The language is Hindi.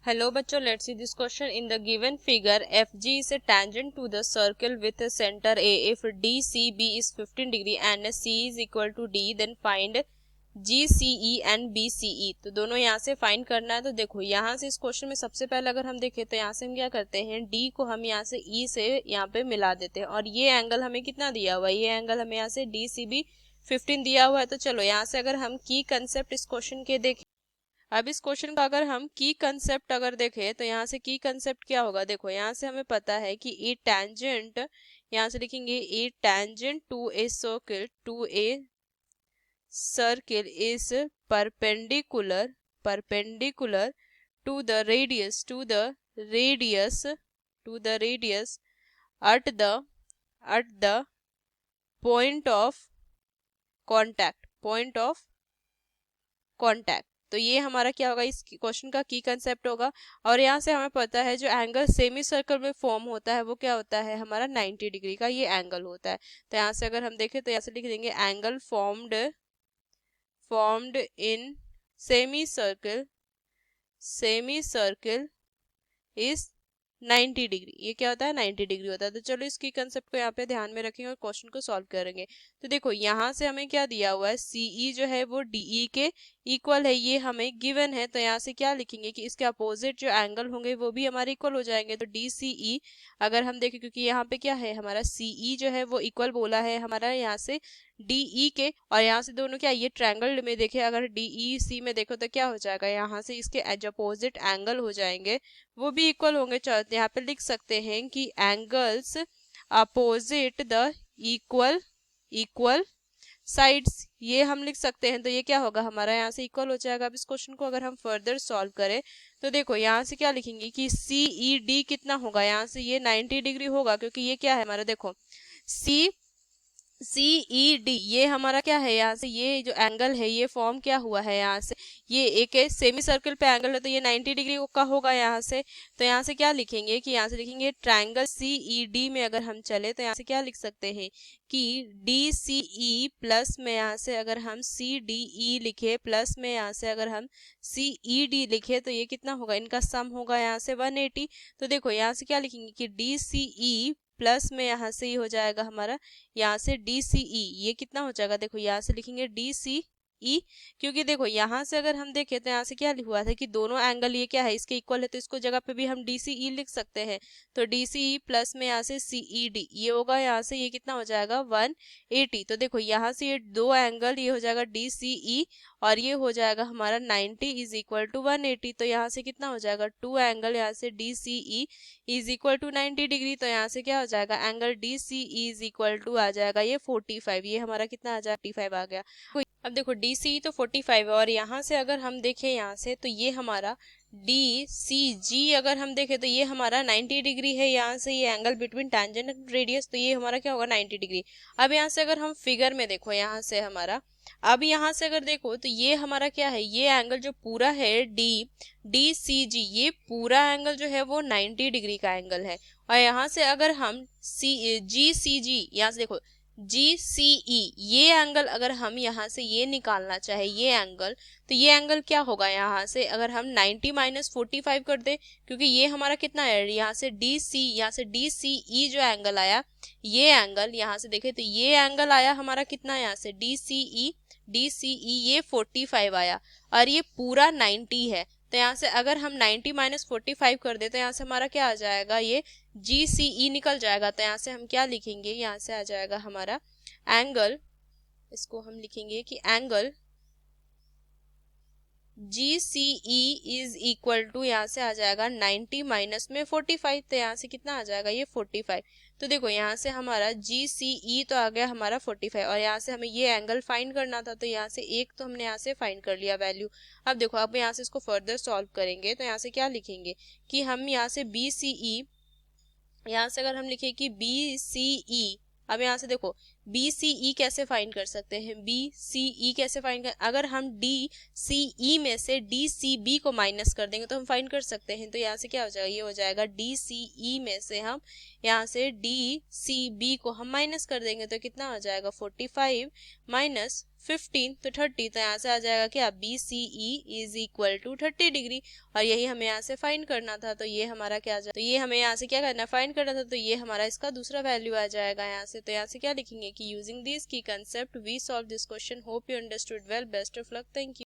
Hello बच्चों, let's see this question. In the given figure, FG is a tangent to the circle with a center A. If DCB is 15 degree and C is equal to D, then find GCE and BCE. तो दोनों यहाँ से फाइंड करना है। तो देखो यहाँ से इस क्वेश्चन में सबसे पहले अगर हम देखें तो यहाँ से हम क्या करते हैं, D को हम यहाँ से E से यहाँ पे मिला देते हैं और ये एंगल हमें कितना दिया हुआ है, ये एंगल हमें यहाँ से DCB 15 दिया हुआ है। तो चलो यहाँ से अगर हम की कंसेप्ट इस क्वेश्चन के देखें, अब इस क्वेश्चन का अगर हम की कंसेप्ट अगर देखें तो यहाँ से की कंसेप्ट क्या होगा, देखो यहाँ से हमें पता है कि ए टेंजेंट, यहाँ से लिखेंगे a tangent to a circle is perpendicular to the radius at the point of contact। तो ये हमारा क्या होगा, इस क्वेश्चन का की कंसेप्ट होगा। और यहाँ से हमें पता है जो एंगल सेमी सर्कल में फॉर्म होता है वो क्या होता है, हमारा 90 डिग्री का ये एंगल होता है। तो यहाँ से अगर हम देखें तो यहाँ से लिख देंगे angle formed in semi circle is 90 degree. ये क्या होता है, 90 डिग्री होता है। तो चलो इसकी कंसेप्ट को यहाँ पे ध्यान में रखेंगे और क्वेश्चन को सॉल्व करेंगे। तो देखो यहाँ से हमें क्या दिया हुआ है, CE जो है वो DE के इक्वल है, ये हमें गिवन है। तो यहाँ से क्या लिखेंगे कि इसके अपोजिट जो एंगल होंगे वो भी हमारे इक्वल हो जाएंगे। तो DCE अगर हम देखें, क्योंकि यहाँ पे क्या है हमारा CE जो है वो इक्वल बोला है हमारा यहाँ से DE के, और यहाँ से दोनों क्या ये ट्रायंगल में देखे अगर DEC में देखो तो क्या हो जाएगा, यहाँ से इसके जो अपोजिट एंगल हो जाएंगे वो भी इक्वल होंगे। चलो यहाँ पे लिख सकते हैं कि angles opposite the equal sides, ये हम लिख सकते हैं। तो ये क्या होगा हमारा यहाँ से इक्वल हो जाएगा। अब इस क्वेश्चन को अगर हम फर्दर सॉल्व करें तो देखो यहाँ से क्या लिखेंगे कि CED कितना होगा, यहाँ से ये 90 डिग्री होगा, क्योंकि ये क्या है हमारा, देखो CED ये हमारा क्या है, यहाँ से ये जो एंगल है ये फॉर्म क्या हुआ है, यहाँ से ये एक सेमी सर्कल पे एंगल है तो ये 90 डिग्री का होगा यहाँ से। तो यहाँ से क्या लिखेंगे कि यहाँ से लिखेंगे ट्रायंगल CED में अगर हम चले तो यहाँ से क्या लिख सकते हैं कि DCE प्लस में यहाँ से अगर हम CDE लिखे प्लस में यहाँ से अगर हम CED लिखे तो ये कितना होगा, इनका सम होगा यहाँ से 180। तो देखो यहाँ से क्या लिखेंगे कि DCE प्लस में यहाँ से ये हो जाएगा हमारा यहाँ से DCE, ये कितना हो जाएगा, देखो यहाँ से लिखेंगे DCE, क्योंकि देखो यहाँ से अगर हम देखें तो यहाँ से क्या लिखा हुआ था कि दोनों एंगल ये क्या है इसके इक्वल है, तो इसको जगह पे भी हम DCE लिख सकते हैं। तो DCE प्लस में यहाँ से CED ये होगा, यहाँ से ये कितना हो जाएगा 180। तो देखो यहाँ से ये दो एंगल ये हो जाएगा DCE और ये हो जाएगा हमारा 90 इज इक्वल टू 180। तो यहाँ से कितना हो जाएगा, टू एंगल यहाँ से DCE is equal to 90 degree. तो यहाँ से क्या हो जाएगा, angle DCE is equal to आ जाएगा ये 45, ये हमारा कितना आ जाएगा 45 आ गया। अब देखो DCE तो 45 है और यहाँ से अगर हम देखें यहाँ से तो ये हमारा DCG अगर हम देखें तो ये हमारा 90 डिग्री है, यहाँ से ये angle between tangent and radius, तो ये हमारा क्या होगा 90 डिग्री। अब यहाँ से अगर हम फिगर में देखो यहाँ से हमारा, अब यहाँ से अगर देखो तो ये हमारा क्या है, ये एंगल जो पूरा है DCG ये पूरा एंगल जो है वो 90 डिग्री का एंगल है। और यहाँ से अगर हम GCG यहाँ से देखो GCE ये एंगल अगर हम यहाँ से ये निकालना चाहे ये एंगल, तो ये एंगल क्या होगा, यहाँ से अगर हम 90 माइनस 45 कर दे, क्योंकि ये हमारा कितना है यहाँ से यहाँ से DCE जो एंगल आया ये एंगल यहाँ से देखे तो ये एंगल आया हमारा कितना, यहाँ से DCE ये 45 आया और ये पूरा 90 है। तो यहाँ से अगर हम 90 माइनस 45 कर दे तो यहाँ से हमारा क्या आ जाएगा, ये GCE निकल जाएगा। तो यहाँ से हम क्या लिखेंगे, यहाँ से आ जाएगा हमारा एंगल, इसको हम लिखेंगे कि angle GCE is equal to यहाँ से आ जाएगा 90 माइनस में 45। तो यहाँ से कितना आ जाएगा, ये 45। तो देखो यहाँ से हमारा GCE तो आ गया हमारा 45 और यहाँ से हमें ये एंगल फाइंड करना था, तो यहाँ से एक तो हमने यहाँ से फाइंड कर लिया वैल्यू। अब देखो अब यहाँ से इसको फर्दर सॉल्व करेंगे तो यहाँ से क्या लिखेंगे कि हम यहाँ से BCE, यहाँ से अगर हम लिखे कि BCE, अब यहाँ से देखो बी सी ई कैसे फाइंड कर सकते हैं, बी सी ई कैसे फाइंड कर, अगर हम डी सी ई में से डी सी बी को माइनस कर देंगे तो हम फाइंड कर सकते हैं। तो यहाँ से क्या हो जाएगा, ये हो जाएगा डी सी ई में से हम यहाँ से डी सी बी को हम माइनस कर देंगे तो कितना हो जाएगा 45 माइनस 15 तो 30। तो यहाँ से आ जाएगा क्या, B C E is equal to 30 degree. और यही हमें यहाँ से फाइंड करना था, तो ये हमारा क्या आ जाए, तो ये हमें यहाँ से क्या करना, फाइंड करना था, तो ये हमारा इसका दूसरा वैल्यू आ जाएगा यहाँ से। तो यहाँ से क्या लिखेंगे कि यूजिंग दिस की concept we solve this question, hope you understood well, best of luck, thank you.